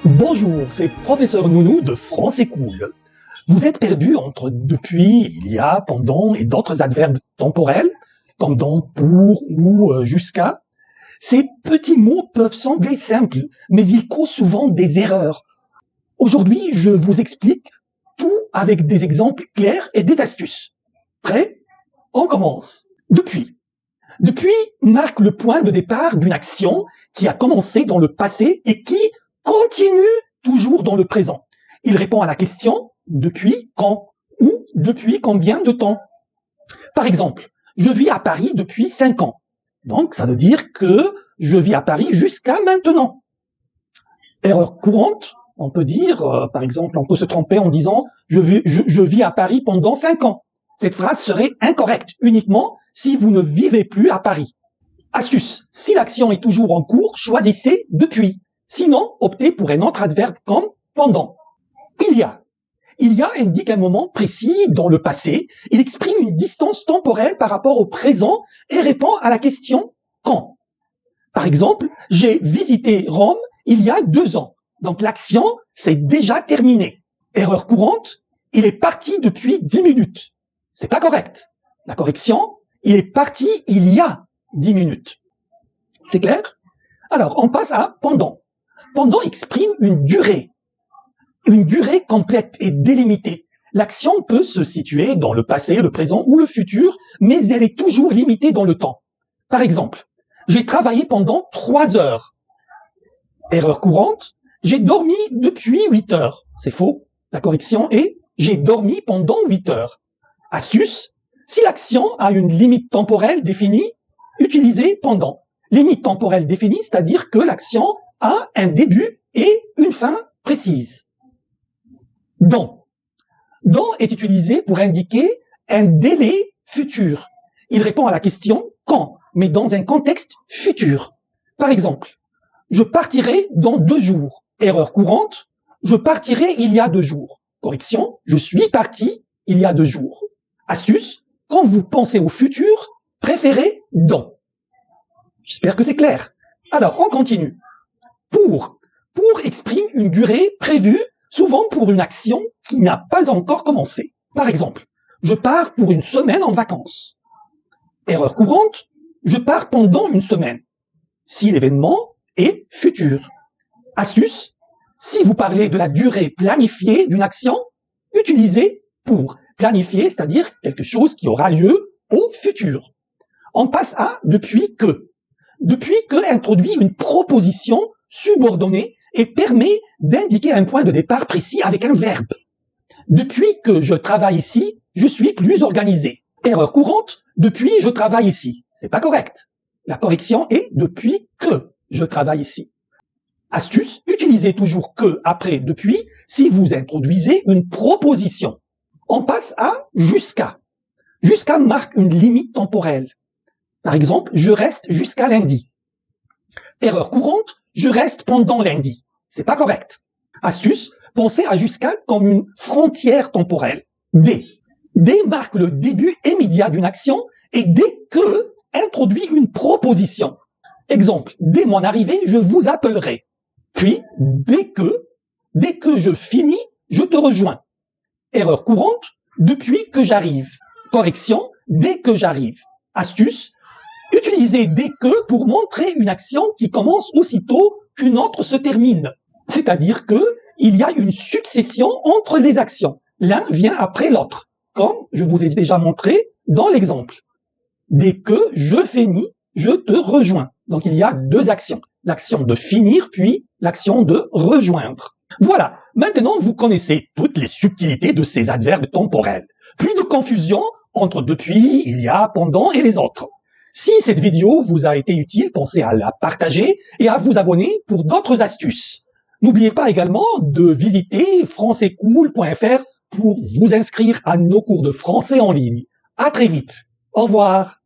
Bonjour, c'est Professeur Nounou de Français Cool. Vous êtes perdu entre depuis, il y a, pendant et d'autres adverbes temporels, comme dans, pour ou jusqu'à. Ces petits mots peuvent sembler simples, mais ils causent souvent des erreurs. Aujourd'hui, je vous explique tout avec des exemples clairs et des astuces. Prêt? On commence. Depuis. Depuis marque le point de départ d'une action qui a commencé dans le passé et qui continue toujours dans le présent. Il répond à la question depuis quand ou depuis combien de temps. Par exemple, je vis à Paris depuis 5 ans. Donc, ça veut dire que je vis à Paris jusqu'à maintenant. Erreur courante, on peut dire, par exemple, on peut se tromper en disant je vis à Paris pendant 5 ans. Cette phrase serait incorrecte uniquement si vous ne vivez plus à Paris. Astuce, si l'action est toujours en cours, choisissez depuis. Sinon, optez pour un autre adverbe comme pendant. Il y a indique un moment précis dans le passé. Il exprime une distance temporelle par rapport au présent et répond à la question quand. Par exemple, j'ai visité Rome il y a 2 ans. Donc l'action, c'est déjà terminé. Erreur courante, il est parti depuis 10 minutes. C'est pas correct. La correction, il est parti il y a 10 minutes. C'est clair? Alors, on passe à pendant. Pendant exprime une durée complète et délimitée. L'action peut se situer dans le passé, le présent ou le futur, mais elle est toujours limitée dans le temps. Par exemple, j'ai travaillé pendant 3 heures. Erreur courante, j'ai dormi depuis 8 heures. C'est faux. La correction est j'ai dormi pendant 8 heures. Astuce, si l'action a une limite temporelle définie, utilisez pendant. Limite temporelle définie, c'est-à-dire que l'action a un début et une fin précise. Dans. Dans est utilisé pour indiquer un délai futur. Il répond à la question quand, mais dans un contexte futur. Par exemple, je partirai dans 2 jours. Erreur courante, je partirai il y a 2 jours. Correction, je suis parti il y a 2 jours. Astuce, quand vous pensez au futur, préférez dans. J'espère que c'est clair. Alors, on continue. Pour exprime une durée prévue, souvent pour une action qui n'a pas encore commencé. Par exemple, je pars pour une semaine en vacances. Erreur courante, je pars pendant une semaine. Si l'événement est futur. Astuce, si vous parlez de la durée planifiée d'une action, utilisez pour. Planifier, c'est-à-dire quelque chose qui aura lieu au futur. On passe à depuis que. Depuis que introduit une proposition subordonnée et permet d'indiquer un point de départ précis avec un verbe. Depuis que je travaille ici, je suis plus organisé. Erreur courante, depuis je travaille ici. C'est pas correct. La correction est depuis que je travaille ici. Astuce, utilisez toujours que après depuis si vous introduisez une proposition. On passe à jusqu'à. Jusqu'à marque une limite temporelle. Par exemple, je reste jusqu'à lundi. Erreur courante, je reste pendant lundi. C'est pas correct. Astuce, pensez à jusqu'à comme une frontière temporelle. Dès. Dès marque le début immédiat d'une action et dès que introduit une proposition. Exemple, dès mon arrivée, je vous appellerai. Puis, dès que je finis, je te rejoins. Erreur courante, depuis que j'arrive. Correction, dès que j'arrive. Astuce, utilisez dès que pour montrer une action qui commence aussitôt qu'une autre se termine. C'est-à-dire que il y a une succession entre les actions. L'un vient après l'autre, comme je vous ai déjà montré dans l'exemple. Dès que je finis, je te rejoins. Donc il y a 2 actions. L'action de finir, puis l'action de rejoindre. Voilà, maintenant vous connaissez toutes les subtilités de ces adverbes temporels. Plus de confusion entre depuis, il y a, pendant et les autres. Si cette vidéo vous a été utile, pensez à la partager et à vous abonner pour d'autres astuces. N'oubliez pas également de visiter françaiscool.fr pour vous inscrire à nos cours de français en ligne. À très vite. Au revoir.